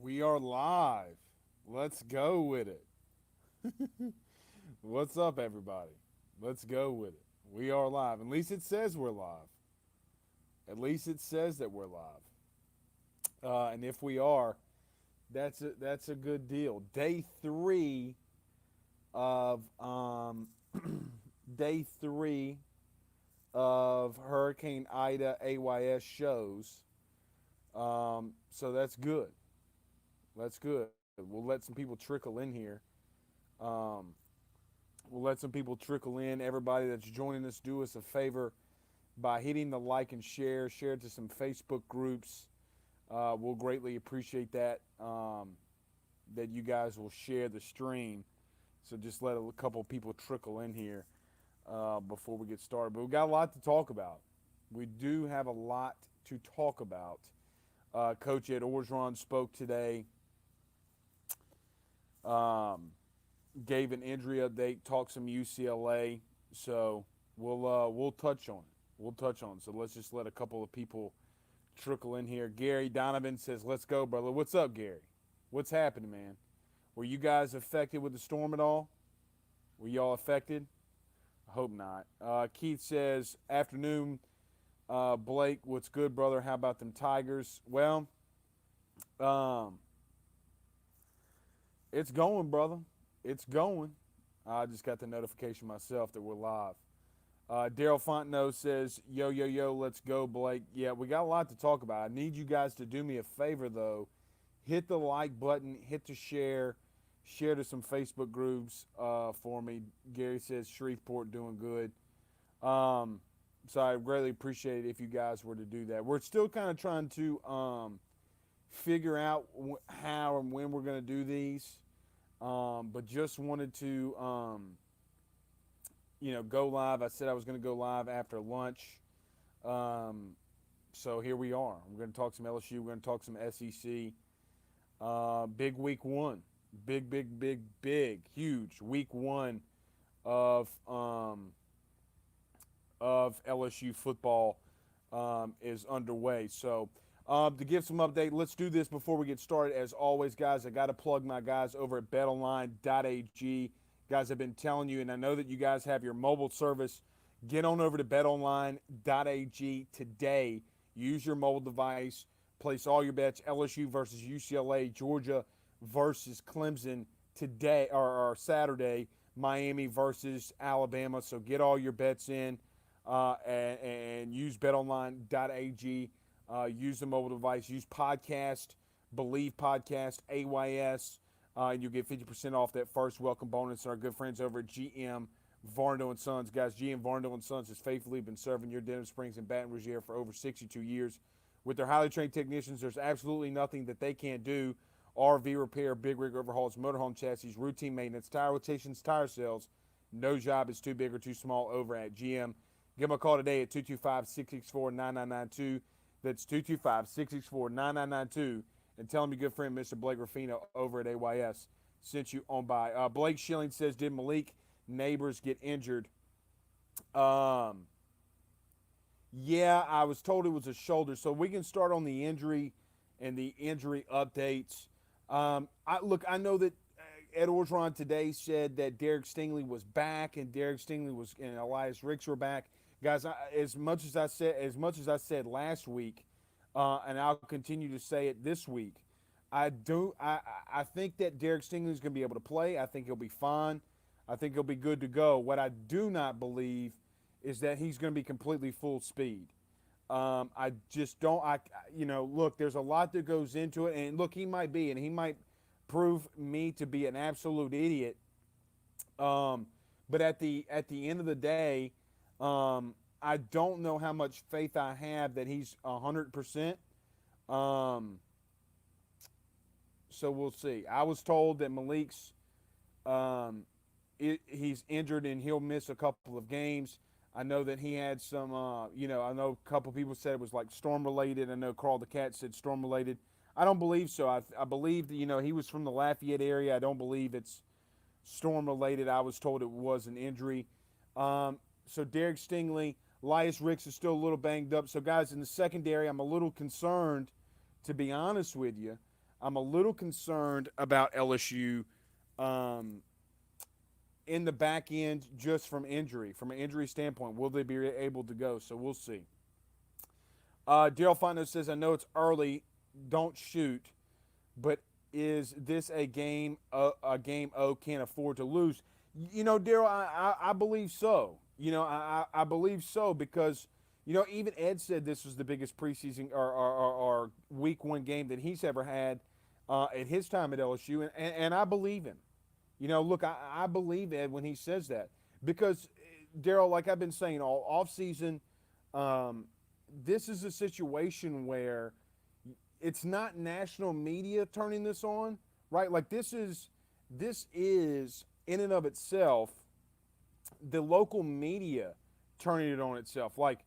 We are live. Let's go with it. What's up, everybody? Let's go with it. We are live. At least it says we're live. At least it says that we're live. And if we are, that's a good deal. Day three of day three of Hurricane Ida AYS shows. So that's good. That's good. We'll let some people trickle in here. Um, we'll let some people trickle in. Everybody that's joining us, do us a favor by hitting the like and share. Share it to some Facebook groups. We'll greatly appreciate that. That you guys will share the stream. So just let a couple people trickle in here before we get started. But we got a lot to talk about. We do have a lot to talk about. Coach Ed Orgeron spoke today. Gave an injury update, talked some UCLA, so we'll touch on it. We'll touch on it. So let's just let a couple of people trickle in here. Gary Donovan says, "Let's go, brother." What's up, Gary? What's happening, man? Were you guys affected with the storm at all? Were y'all affected? I hope not. Keith says, "Afternoon, Blake. What's good, brother? How about them Tigers?" Well, um, it's going, brother. It's going. I just got the notification myself that we're live. Daryl Fontenot says, "Yo, yo, yo, let's go, Blake." Yeah, we got a lot to talk about. I need you guys to do me a favor, though. Hit the like button, hit the share to some Facebook groups for me. Gary says, Shreveport doing good. So I greatly appreciate it if you guys were to do that. We're still kind of trying to figure out how and when we're going to do these. But just wanted to, go live. I said I was going to go live after lunch. So here we are. We're going to talk some LSU. We're going to talk some SEC. Big week one. Big, huge week one of LSU football is underway. So to give some update, let's do this before we get started. As always, guys, I got to plug my guys over at betonline.ag. Guys, I've been telling you, and I know that you guys have your mobile service. Get on over to betonline.ag today. Use your mobile device. Place all your bets. LSU versus UCLA, Georgia versus Clemson today or Saturday, Miami versus Alabama. So get all your bets in and use betonline.ag. Use the mobile device. Use podcast, Believe Podcast, AYS, and you'll get 50% off that first welcome bonus. Our good friends over at GM Varno and Sons. Guys, GM Varno and Sons has faithfully been serving your Denham Springs and Baton Rouge area for over 62 years. With their highly trained technicians, there's absolutely nothing that they can't do. RV repair, big rig overhauls, motorhome chassis, routine maintenance, tire rotations, tire sales. No job is too big or too small over at GM. Give them a call today at 225-664-9992. That's 225-664-9992. And tell them your good friend, Mr. Blake Ruffino, over at AYS, sent you on by. Blake Schilling says, "Did Malik Neighbors get injured?" Yeah, I was told it was a shoulder. So we can start on the injury and the injury updates. I know that Ed Orgeron today said that Derek Stingley was back and Elias Ricks were back. Guys, as much as I said last week, and I'll continue to say it this week, I think that Derek Stingley is going to be able to play. I think he'll be fine. I think he'll be good to go. What I do not believe is that he's going to be completely full speed. I just don't. Look, there's a lot that goes into it, and look, he might be, and he might prove me to be an absolute idiot. But at the end of the day, I don't know how much faith I have that he's 100%. So we'll see. I was told that Malik's he's injured and he'll miss a couple of games. I know that he had some, I know a couple of people said it was like storm-related. I know Carl the Cat said storm-related. I don't believe so. I believe that, he was from the Lafayette area. I don't believe it's storm-related. I was told it was an injury. So Derek Stingley, Elias Ricks is still a little banged up. So, guys, in the secondary, I'm a little concerned, to be honest with you. I'm a little concerned about LSU um, in the back end just from an injury standpoint. Will they be able to go? So we'll see. Daryl Fondo says, I know it's early, don't shoot, but is this a game O can't afford to lose? Daryl, I believe so. I believe so because even Ed said this was the biggest preseason or week one game that he's ever had at his time at LSU, and I believe him. Look, I believe Ed when he says that because Daryl, like I've been saying all off season, um, this is a situation where it's not national media turning this on, right? Like this is in and of itself the local media turning it on itself. Like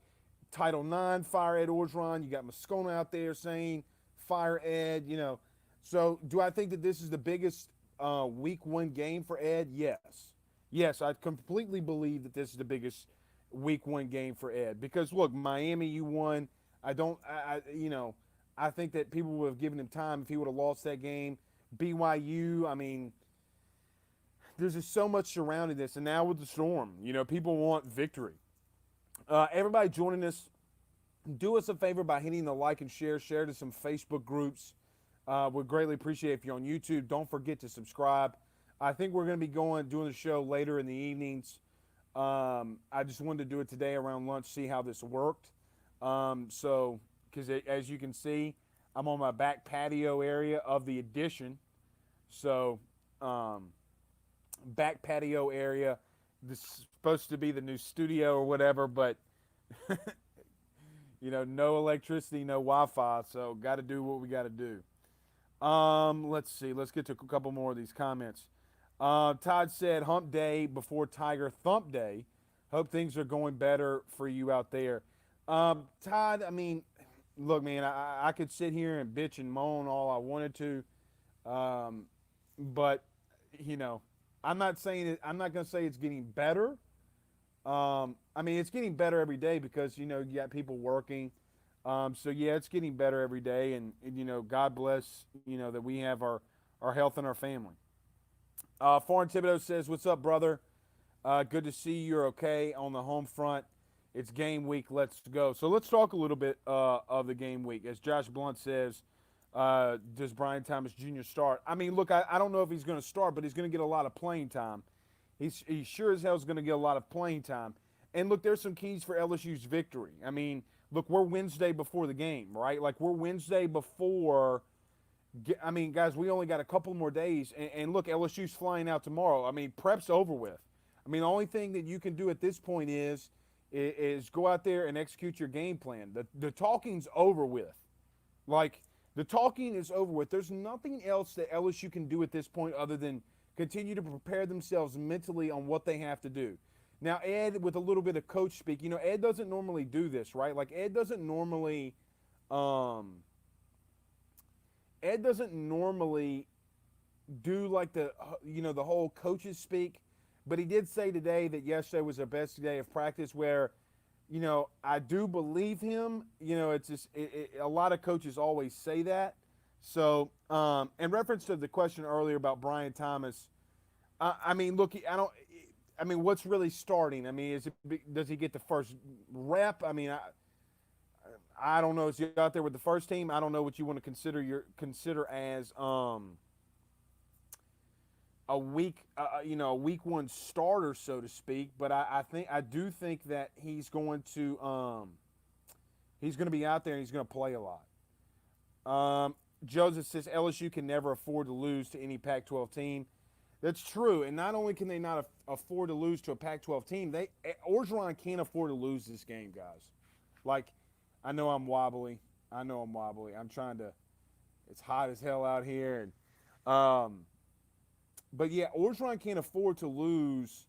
Title IX, fire Ed Orgeron. You got Moscona out there saying fire Ed. So do I think that this is the biggest week one game for Ed? Yes, I completely believe that this is the biggest week one game for Ed because look, Miami, you won. I don't, I think that people would have given him time if he would have lost that game. BYU, I mean, there's just so much surrounding this, and now with the storm, people want victory. Everybody joining us, do us a favor by hitting the like and share to some Facebook groups. We'd greatly appreciate it if you're on YouTube. Don't forget to subscribe. I think we're going to be doing the show later in the evenings. I just wanted to do it today around lunch, see how this worked. Because as you can see, I'm on my back patio area of the addition. So, back patio area. This is supposed to be the new studio or whatever, but no electricity, no Wi-Fi, so got to do what we got to do. Let's see. Let's get to a couple more of these comments. Todd said, hump day before Tiger Thump Day. Hope things are going better for you out there. Todd, I mean, look, man, I could sit here and bitch and moan all I wanted to. But, I'm not saying it, I'm not going to say it's getting better. I mean, it's getting better every day because, you got people working. So, yeah, it's getting better every day. And God bless, that we have our health and our family. Foreign Thibodeau says, what's up, brother? Good to see you're okay on the home front. It's game week. Let's go. So let's talk a little bit of the game week. As Josh Blunt says, does Brian Thomas Jr. start? I mean, look, I don't know if he's going to start, but he's going to get a lot of playing time. He sure as hell is going to get a lot of playing time. And look, there's some keys for LSU's victory. I mean, look, we're Wednesday before the game, right? Like we're Wednesday before. I mean, guys, we only got a couple more days. And look, LSU's flying out tomorrow. I mean, prep's over with. I mean, the only thing that you can do at this point is go out there and execute your game plan. The talking's over with. Like, the talking is over with. There's nothing else that LSU can do at this point other than continue to prepare themselves mentally on what they have to do. Now, Ed, with a little bit of coach speak, Ed doesn't normally do this, right? Like, Ed doesn't normally do like the whole coaches speak, but he did say today that yesterday was their best day of practice where, I do believe him. It's just a lot of coaches always say that. So, in reference to the question earlier about Brian Thomas, I mean, look, I mean, what's really starting? I mean, does he get the first rep? I mean, I don't know. Is he out there with the first team? I don't know what you want to consider as a week one starter, so to speak. But I do think that he's going to be out there and he's going to play a lot. Joseph says LSU can never afford to lose to any Pac-12 team. That's true, and not only can they not afford to lose to a Pac-12 team, Orgeron can't afford to lose this game, guys. Like, I know I'm wobbly. I'm trying to. It's hot as hell out here, and but yeah, Orgeron can't afford to lose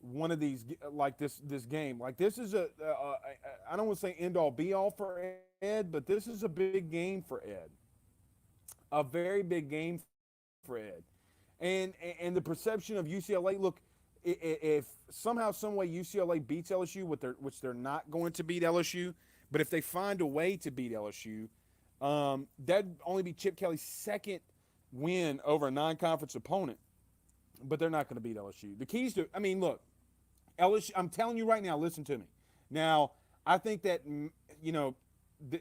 one of these like this game. Like this is I don't want to say end all be all for Ed, but this is a big game for Ed. A very big game for Ed. And the perception of UCLA, look, if somehow, some way UCLA beats LSU, which they're not going to beat LSU, but if they find a way to beat LSU, That'd only be Chip Kelly's second win over a non-conference opponent, but they're not going to beat LSU. The keys to, I mean, look, LSU. I'm telling you right now. Listen to me. Now, I think that the,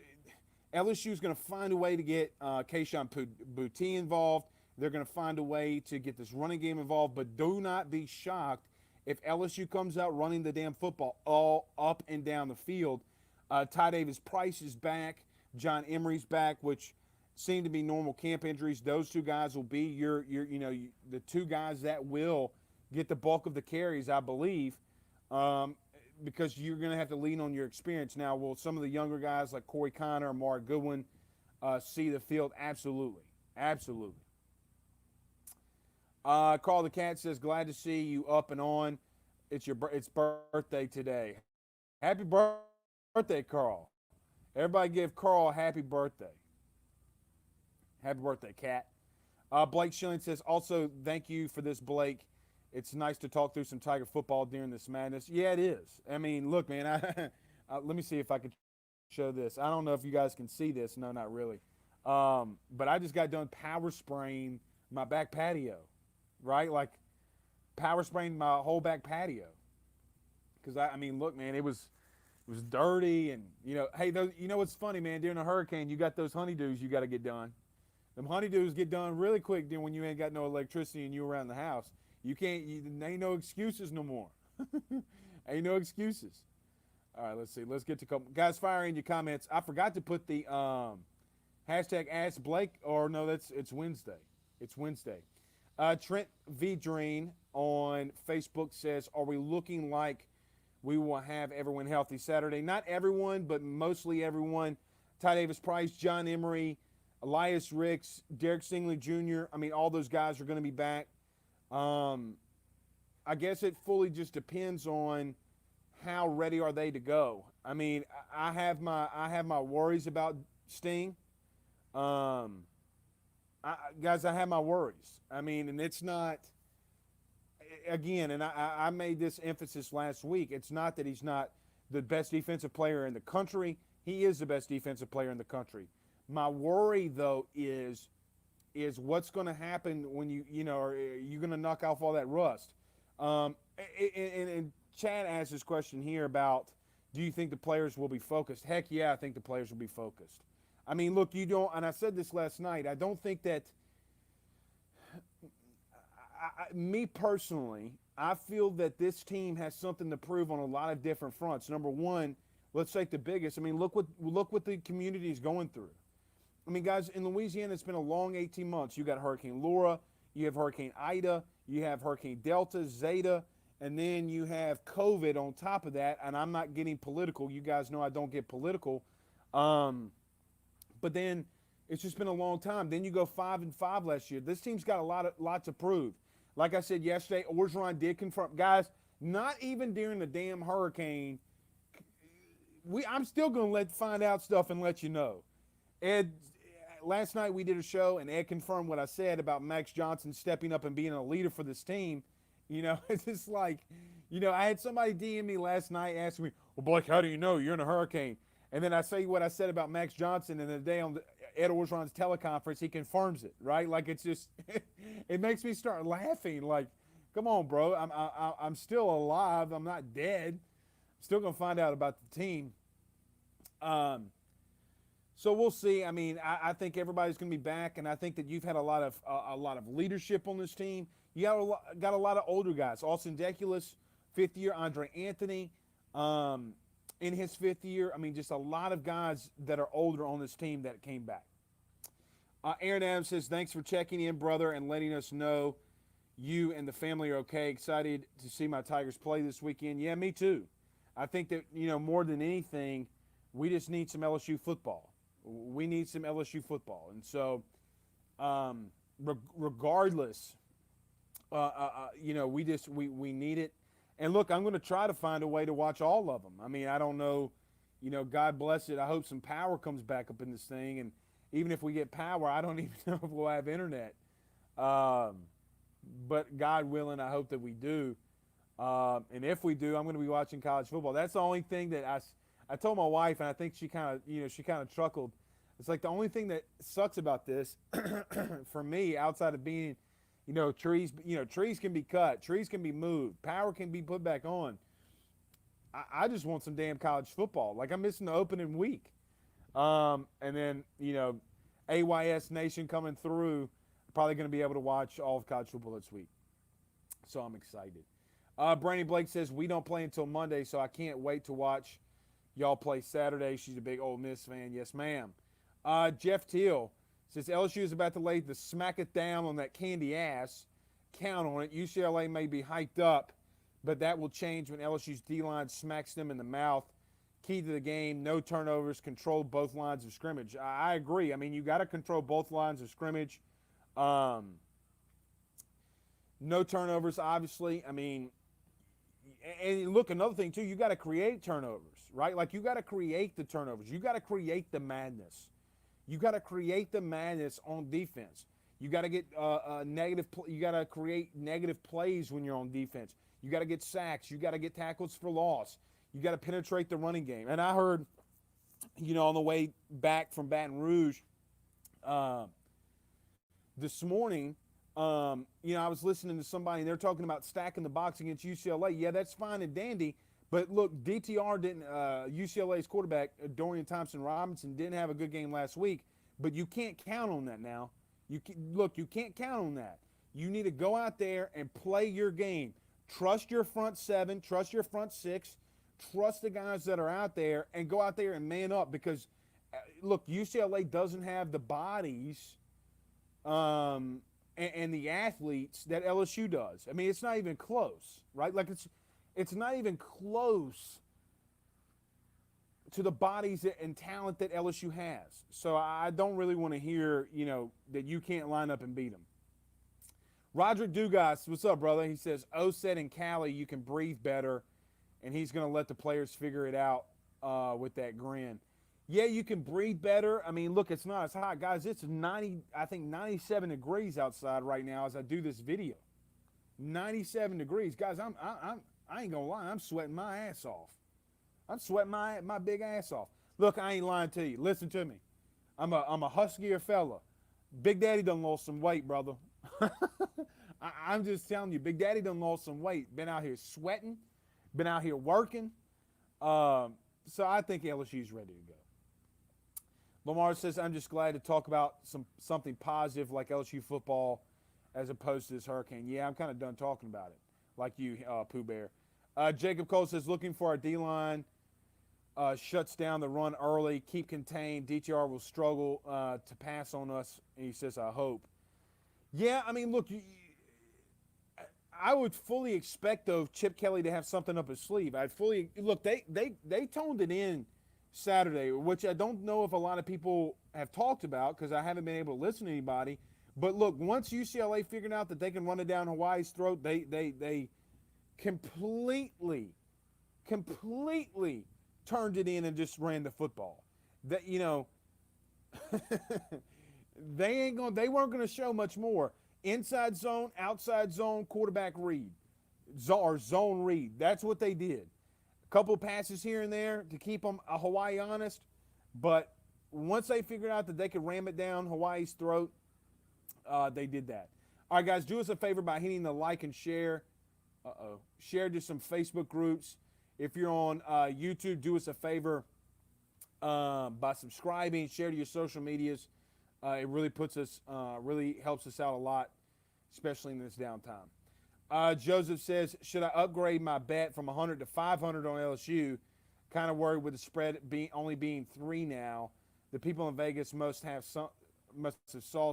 LSU is going to find a way to get Keyshawn Boutte involved. They're going to find a way to get this running game involved. But do not be shocked if LSU comes out running the damn football all up and down the field. Ty Davis Price is back. John Emery's back, which seem to be normal camp injuries. Those two guys will be the two guys that will get the bulk of the carries, I believe, because you're going to have to lean on your experience. Now, will some of the younger guys like Corey Connor or Mark Goodwin see the field? Absolutely. Absolutely. Carl the Cat says, glad to see you up and on. It's birthday today. Happy birthday, Carl. Everybody give Carl a happy birthday. Happy birthday, Cat. Blake Schilling says, also, thank you for this, Blake. It's nice to talk through some Tiger football during this madness. Yeah, it is. I mean, look, man, let me see if I can show this. I don't know if you guys can see this. No, not really. But I just got done power spraying my back patio, right? Like power spraying my whole back patio. Because, I mean, look, man, it was dirty. And, hey, what's funny, man? During a hurricane, you got those honeydews you got to get done. Them honeydews get done really quick when you ain't got no electricity and you around the house. You can't, ain't no excuses no more. Ain't no excuses. All right, let's see. Let's get to a couple. Guys, fire in your comments. I forgot to put the hashtag Ask Blake, or no, it's Wednesday. It's Wednesday. Trent Vedrine on Facebook says, are we looking like we will have everyone healthy Saturday? Not everyone, but mostly everyone. Ty Davis Price, John Emery, Elias Ricks, Derek Stingley Jr. I mean, all those guys are going to be back. I guess it fully just depends on how ready are they to go. I mean, I have my worries about Sting. Guys, I have my worries. I mean, and it's not, again, and I made this emphasis last week. It's not that he's not the best defensive player in the country. He is the best defensive player in the country. My worry, though, is what's going to happen when are you going to knock off all that rust? And Chad asked this question here about, do you think the players will be focused? Heck yeah, I think the players will be focused. I mean, look, you don't, and I said this last night, I don't think that, me personally, I feel that this team has something to prove on a lot of different fronts. Number one, let's take the biggest. I mean, look what the community is going through. I mean, guys, in Louisiana, it's been a long 18 months. You got Hurricane Laura, you have Hurricane Ida, you have Hurricane Delta, Zeta, and then you have COVID on top of that. And I'm not getting political. You guys know I don't get political. But then it's just been a long time. Then you go 5-5 last year. This team's got a lot to prove. Like I said yesterday, Orgeron did confirm. Guys, not even during the damn hurricane, I'm still going to find out stuff and let you know. Ed, last night we did a show, and Ed confirmed what I said about Max Johnson stepping up and being a leader for this team. It's just like, I had somebody DM me last night asking me, well, Blake, how do you know you're in a hurricane? And then I say what I said about Max Johnson, and the day on Ed Orgeron's teleconference, he confirms it, right? Like, it's just, it makes me start laughing. Like, come on, bro. I'm still alive. I'm not dead. Still going to find out about the team. So we'll see. I mean, I think everybody's going to be back, and I think that you've had a lot of leadership on this team. You got a lot of older guys. Austin Deculus, fifth year. Andre Anthony, in his fifth year. I mean, just a lot of guys that are older on this team that came back. Aaron Adams says, thanks for checking in, brother, and letting us know you and the family are okay. Excited to see my Tigers play this weekend. Yeah, me too. I think that, more than anything, we just need some LSU football. We need some LSU football. And so, regardless, we need it. And look, I'm going to try to find a way to watch all of them. I mean, I don't know, God bless it. I hope some power comes back up in this thing. And even if we get power, I don't even know if we'll have internet. But God willing, I hope that we do. And if we do, I'm going to be watching college football. That's the only thing that I told my wife, and I think she kind of chuckled. It's like the only thing that sucks about this for me, outside of being, trees can be cut, trees can be moved, power can be put back on. I just want some damn college football. Like, I'm missing the opening week. And then, AYS Nation coming through, probably going to be able to watch all of college football this week. So I'm excited. Brandy Blake says, we don't play until Monday, so I can't wait to watch y'all play Saturday. She's a big Ole Miss fan. Yes, ma'am. Jeff Teal says, LSU is about to lay the smack it down on that candy ass. Count on it. UCLA may be hyped up, but that will change when LSU's D-line smacks them in the mouth. Key to the game, no turnovers, control both lines of scrimmage. I agree. I mean, you got to control both lines of scrimmage. No turnovers, obviously. I mean, and look, another thing, too, you got to create turnovers, right? Like, you got to create the turnovers. You got to create the madness. You got to create the madness on defense. You got to get you got to create negative plays when you're on defense. You got to get sacks. You got to get tackles for loss. You got to penetrate the running game. And I heard, on the way back from Baton Rouge this morning, I was listening to somebody, and they're talking about stacking the box against UCLA. Yeah, that's fine and dandy. But look, DTR didn't. UCLA's quarterback Dorian Thompson-Robinson didn't have a good game last week. But you can't count on that now. You can't count on that. You need to go out there and play your game. Trust your front seven. Trust your front six. Trust the guys that are out there, and go out there and man up, because, look, UCLA doesn't have the bodies and the athletes that LSU does. I mean, it's not even close, right? Like, it's not even close to the bodies and talent that LSU has. So I don't really want to hear, that you can't line up and beat them. Roderick Dugas, what's up, brother? He says, said in Cali, you can breathe better, and he's going to let the players figure it out with that grin. Yeah, you can breathe better. I mean, look, it's not as hot. Guys, it's 97 degrees outside right now as I do this video. 97 degrees. Guys, I ain't going to lie. I'm sweating my ass off. I'm sweating my big ass off. Look, I ain't lying to you. Listen to me. I'm a huskier fella. Big Daddy done lost some weight, brother. I'm just telling you, Big Daddy done lost some weight. Been out here sweating. Been out here working. So I think LSU's ready to go. Lamar says, I'm just glad to talk about something positive like LSU football as opposed to this hurricane. Yeah, I'm kind of done talking about it, like you, Pooh Bear. Jacob Cole says, looking for our D-line. Shuts down the run early. Keep contained. DTR will struggle to pass on us. And he says, I hope. Yeah, I mean, look, I would fully expect, though, Chip Kelly to have something up his sleeve. Look, they toned it in Saturday, which I don't know if a lot of people have talked about because I haven't been able to listen to anybody. But look, once UCLA figured out that they can run it down Hawaii's throat, they completely turned it in and just ran the football. That they weren't gonna show much more. Inside zone, outside zone, quarterback read, or zone read. That's what they did. A couple passes here and there to keep them Hawaii honest, but once they figured out that they could ram it down Hawaii's throat, they did that. All right, guys, do us a favor by hitting the like and share. Share to some Facebook groups. If you're on YouTube, do us a favor by subscribing. Share to your social medias. It really really helps us out a lot, especially in this downtime. Joseph says, should I upgrade my bet from 100 to 500 on LSU? Kind of worried with the spread only being 3 now. The people in Vegas must have saw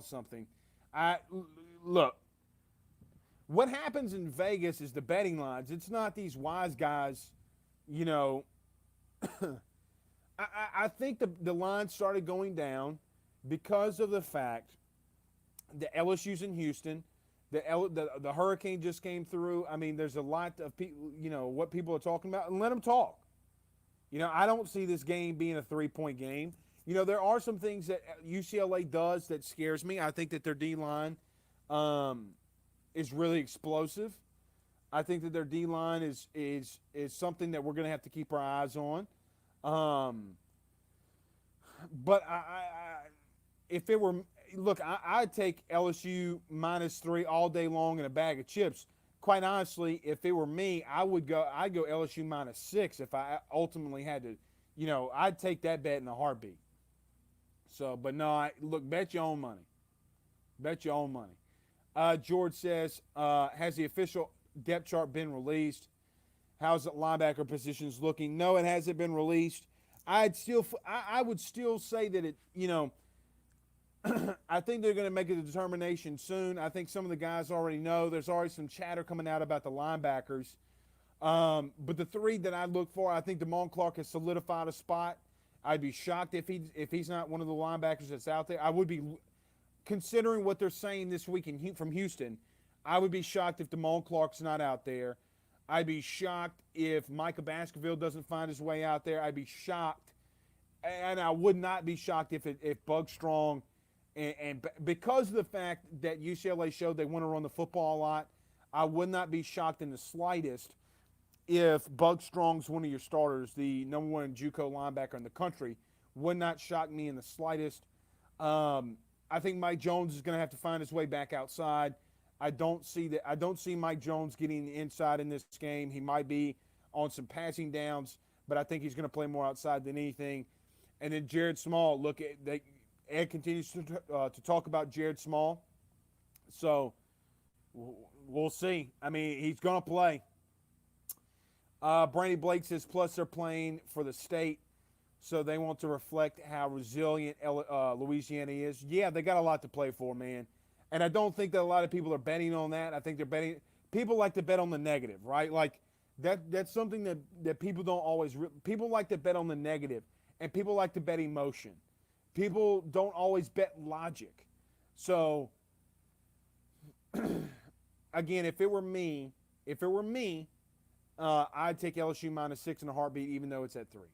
something. Look. What happens in Vegas is the betting lines. It's not these wise guys, I think the line started going down because of the fact that LSU's in Houston. The hurricane just came through. I mean, there's a lot of people, what people are talking about, and let them talk. I don't see this game being a 3-point game. There are some things that UCLA does that scares me. I think that their D-line is really explosive. I think that their D-line is something that we're going to have to keep our eyes on. But if it were, look, I'd take LSU -3 all day long in a bag of chips. Quite honestly, if it were me, I'd go LSU -6 if I ultimately had to, I'd take that bet in a heartbeat. So, but no, look, bet your own money. Bet your own money. George says, has the official depth chart been released? How's the linebacker positions looking? No, it hasn't been released. I would still say that I think they're going to make a determination soon. I think some of the guys already know. There's already some chatter coming out about the linebackers. But the three that I look for, I think Damone Clark has solidified a spot. I'd be shocked if he's not one of the linebackers that's out there. I would be, considering what they're saying this week from Houston, I would be shocked if Damone Clark's not out there. I'd be shocked if Micah Baskerville doesn't find his way out there. I'd be shocked, and I would not be shocked if Bug Strong, and because of the fact that UCLA showed they want to run the football a lot, I would not be shocked in the slightest if Bug Strong's one of your starters, the number one JUCO linebacker in the country. Would not shock me in the slightest. I think Mike Jones is going to have to find his way back outside. I don't see Mike Jones getting inside in this game. He might be on some passing downs, but I think he's going to play more outside than anything. And then Jared Small. Look, Ed continues to talk about Jared Small, so we'll see. I mean, he's going to play. Brandy Blake says, plus they're playing for the state, so they want to reflect how resilient Louisiana is. Yeah, they got a lot to play for, man. And I don't think that a lot of people are betting on that. I think they're betting. People like to bet on the negative, right? Like that's something that people don't always. People like to bet on the negative, and people like to bet emotion. People don't always bet logic. So again, if it were me, I'd take LSU -6 in a heartbeat, even though it's at 3.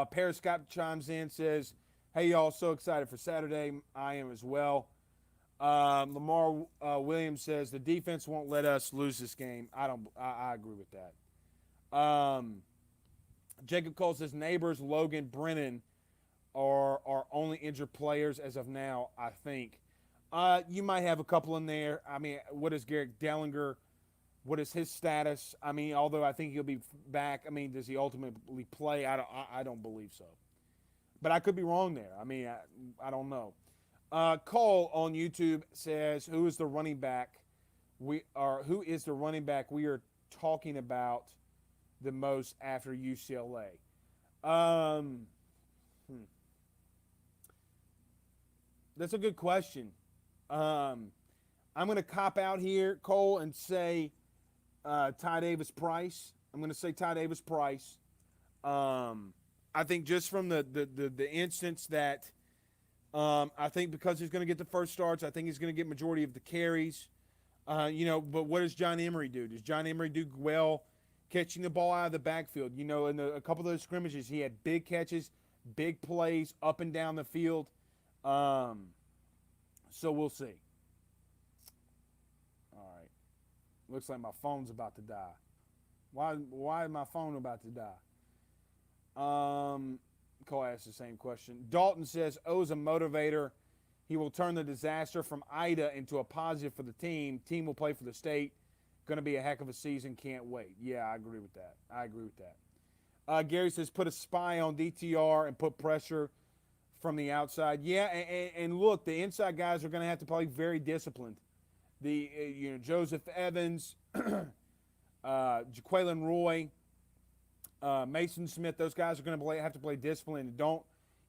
Paris Scott chimes in, says, "Hey y'all, so excited for Saturday. I am as well." Lamar Williams says the defense won't let us lose this game. I agree with that. Jacob Cole says Neighbors, Logan, Brennan are only injured players as of now, I think. You might have a couple in there. I mean, what is Garrett Dellinger? What is his status? I mean, although I think he'll be back, I mean, does he ultimately play? I don't believe so. But I could be wrong there. I mean, I don't know. Cole on YouTube says, who is the running back we are talking about the most after UCLA? That's a good question. I'm going to cop out here, Cole, and say Ty Davis Price. I'm going to say Ty Davis Price. I think just from the instance that I think because he's going to get the first starts, I think he's going to get majority of the carries. But what does John Emery do? Does John Emery do well catching the ball out of the backfield? In a couple of those scrimmages, he had big catches, big plays up and down the field. So we'll see. All right. Looks like my phone's about to die. Why is my phone about to die? Cole asked the same question. Dalton says, O's a motivator. He will turn the disaster from Ida into a positive for the team. Team will play for the state. Going to be a heck of a season. Can't wait. Yeah, I agree with that. Gary says, put a spy on DTR and put pressure from the outside. Yeah, and look, the inside guys are going to have to play very disciplined. Joseph Evans, Jaquelin Roy, Mason Smith, those guys are going to have to play disciplined.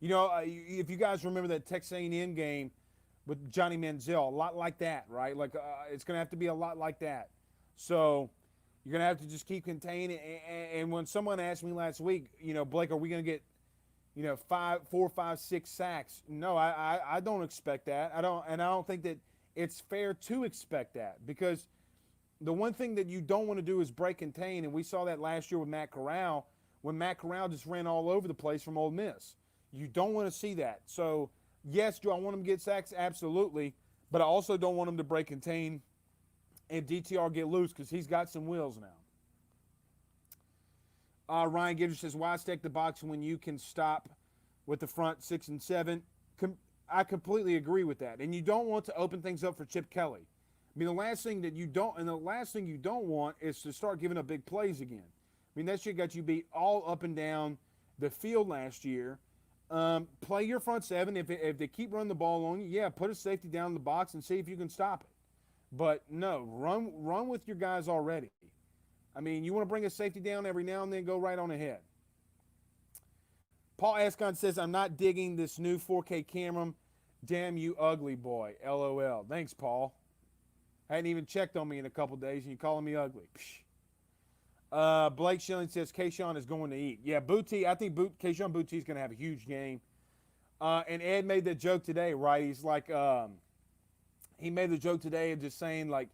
If you guys remember that Texas A&M game with Johnny Manziel, a lot like that, right? Like it's going to have to be a lot like that. So you're going to have to just keep containing. And when someone asked me last week, Blake, are we going to get 4, 5, 6 sacks? No, I don't expect that. I don't think that it's fair to expect that, because the one thing that you don't want to do is break contain, and we saw that last year with Matt Corral, when Matt Corral just ran all over the place from Ole Miss. You don't want to see that. So, yes, do I want him to get sacks? Absolutely. But I also don't want him to break contain and DTR get loose, because he's got some wheels now. Ryan Gibbs says, why stack the box when you can stop with the front 6 and 7? I completely agree with that. And you don't want to open things up for Chip Kelly. I mean, the last thing you don't want is to start giving up big plays again. I mean, that shit got you beat all up and down the field last year. Play your front seven. If they keep running the ball on you, yeah, put a safety down in the box and see if you can stop it. But no, run with your guys already. I mean, you want to bring a safety down every now and then, go right on ahead. Paul Ascon says, I'm not digging this new 4K camera. Damn you ugly boy. LOL. Thanks, Paul. I hadn't even checked on me in a couple days, and you're calling me ugly. Blake Schilling says, Kayshawn is going to eat. Yeah, Booty. I think Kayshawn Booty is going to have a huge game. And Ed made the joke today, right? He's like, he made the joke today of just saying, like,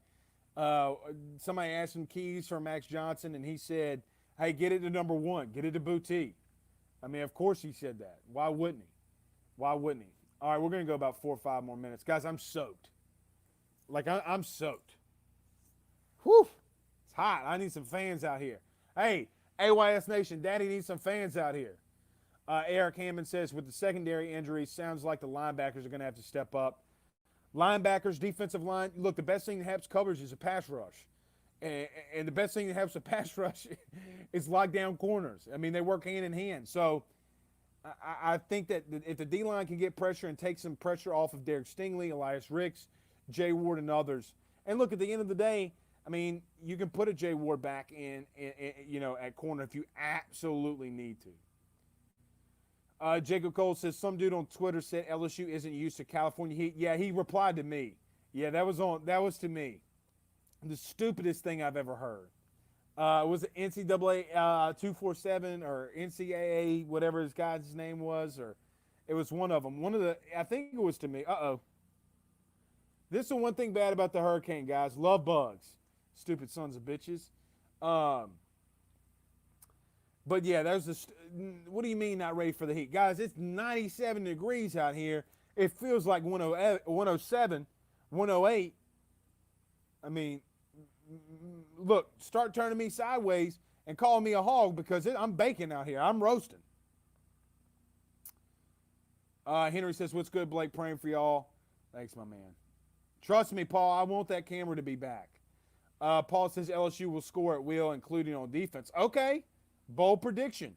somebody asked him keys for Max Johnson, and he said, hey, get it to number 1. Get it to Booty. I mean, of course he said that. Why wouldn't he? Why wouldn't he? All right, we're going to go about 4 or 5 more minutes. Guys, I'm soaked. Like, I'm soaked. Whew. It's hot. I need some fans out here. Hey, AYS Nation, Daddy needs some fans out here. Eric Hammond says, with the secondary injuries, sounds like the linebackers are going to have to step up. Linebackers, defensive line, look, the best thing that helps coverage is a pass rush. And the best thing that helps a pass rush is lockdown corners. I mean, they work hand in hand. So I think that if the D-line can get pressure and take some pressure off of Derek Stingley, Elias Ricks, Jay Ward, and others. And look, at the end of the day, I mean, you can put a Jay Ward back in at corner if you absolutely need to. Jacob Cole says, some dude on Twitter said LSU isn't used to California heat. Yeah, he replied to me. Yeah, that was to me. The stupidest thing I've ever heard. Was it NCAA 247 or NCAA, whatever his guy's name was, or it was one of them. I think it was to me. This is the one thing bad about the hurricane, guys. Love bugs. Stupid sons of bitches. But yeah, what do you mean not ready for the heat? Guys, it's 97 degrees out here. It feels like 107, 108. I mean, look, start turning me sideways and calling me a hog because I'm baking out here. I'm roasting. Henry says, what's good, Blake? Praying for y'all. Thanks, my man. Trust me, Paul, I want that camera to be back. Paul says LSU will score at will, including on defense. Okay, bold prediction.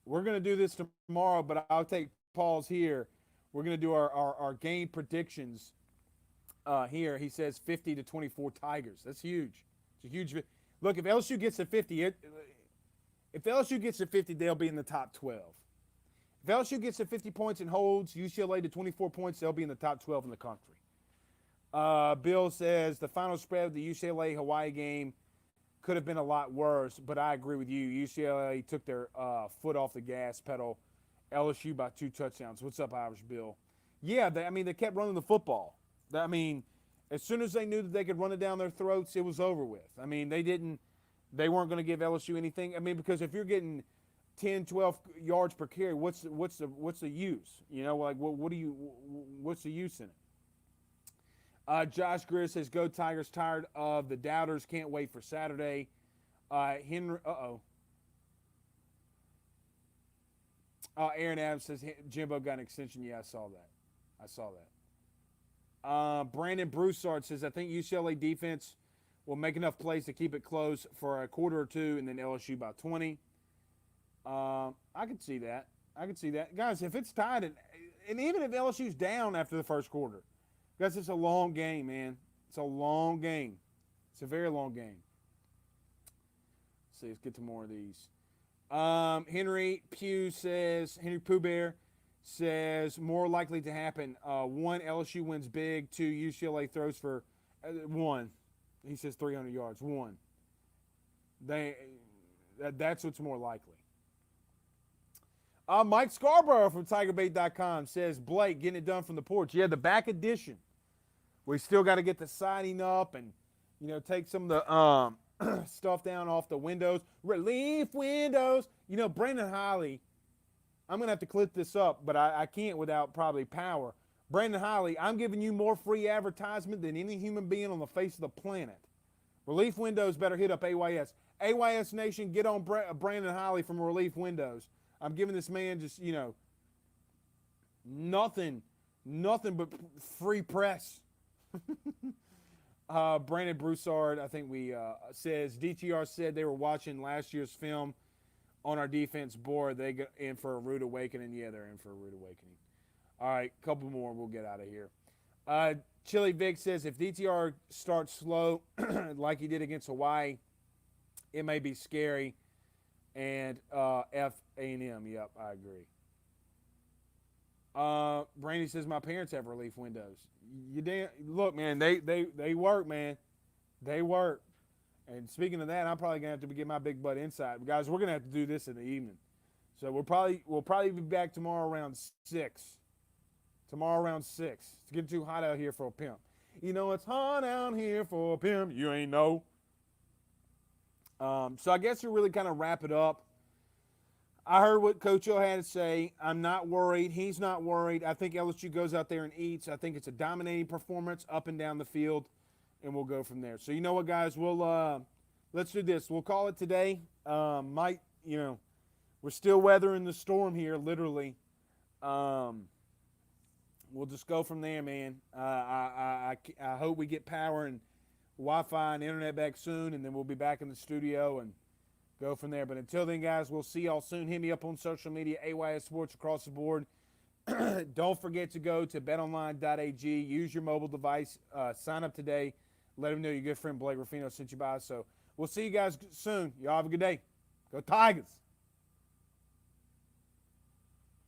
We're going to do this tomorrow, but I'll take Paul's here. We're going to do our game predictions here. He says 50-24 Tigers. That's huge. It's a huge – look, if LSU gets to 50, they'll be in the top 12. If LSU gets to 50 points and holds UCLA to 24 points, they'll be in the top 12 in the country. Bill says the final spread of the UCLA-Hawaii game could have been a lot worse, but I agree with you. UCLA took their foot off the gas pedal. LSU by 2 touchdowns. What's up, Irish Bill? Yeah, they kept running the football. I mean, as soon as they knew that they could run it down their throats, it was over with. I mean, they weren't going to give LSU anything. I mean, because if you're getting 10, 12 yards per carry, what's the use? You know, like what's the use in it? Josh Greer says, go Tigers, tired of the doubters, can't wait for Saturday. Henry, Aaron Adams says, Jimbo got an extension. Yeah, I saw that. Brandon Broussard says, I think UCLA defense will make enough plays to keep it close for a quarter or two, and then LSU by 20. I could see that. Guys, if it's tied, and even if LSU's down after the first quarter, guys, it's a long game, man. It's a long game. It's a very long game. Let's see, let's get to more of these. Henry Pooh Bear says, more likely to happen. 1, LSU wins big. 2, UCLA throws for 1. He says 300 yards. 1. That's what's more likely. Mike Scarborough from TigerBait.com says, Blake, getting it done from the porch. Yeah, the back edition. We still got to get the siding up and, take some of the stuff down off the windows. Relief windows. Brandon Holly, I'm going to have to clip this up, but I can't without probably power. Brandon Holly, I'm giving you more free advertisement than any human being on the face of the planet. Relief Windows better hit up AYS. AYS Nation, get on Brandon Holly from Relief Windows. I'm giving this man just, nothing Nothing but free press. Brandon Broussard, I think says DTR said they were watching last year's film on our defense board. They got in for a rude awakening. Yeah, they're in for a rude awakening. All right, couple more. We'll get out of here. Chili Vic says if DTR starts slow like he did against Hawaii, it may be scary. And F&M. Yep, I agree. Brandy says my parents have relief windows. Look, man, they work, man. They work. And speaking of that, I'm probably gonna have to get my big butt inside, guys. We're gonna have to do this in the evening. So we'll probably be back tomorrow around 6. Tomorrow around 6. It's getting too hot out here for a pimp. You know it's hot out here for a pimp. You ain't know. So I guess to really kind of wrap it up, I heard what Coach O had to say. I'm not worried. He's not worried. I think LSU goes out there and eats. I think it's a dominating performance up and down the field, and we'll go from there. So you know what, guys? Let's do this. We'll call it today. We're still weathering the storm here, literally. We'll just go from there, man. I hope we get power and Wi-Fi and internet back soon, and then we'll be back in the studio and go from there. But until then, guys, we'll see y'all soon. Hit me up on social media, AYS Sports across the board. Don't forget to go to betonline.ag. Use your mobile device. Sign up today. Let them know your good friend Blake Ruffino sent you by. So we'll see you guys soon. Y'all have a good day. Go Tigers.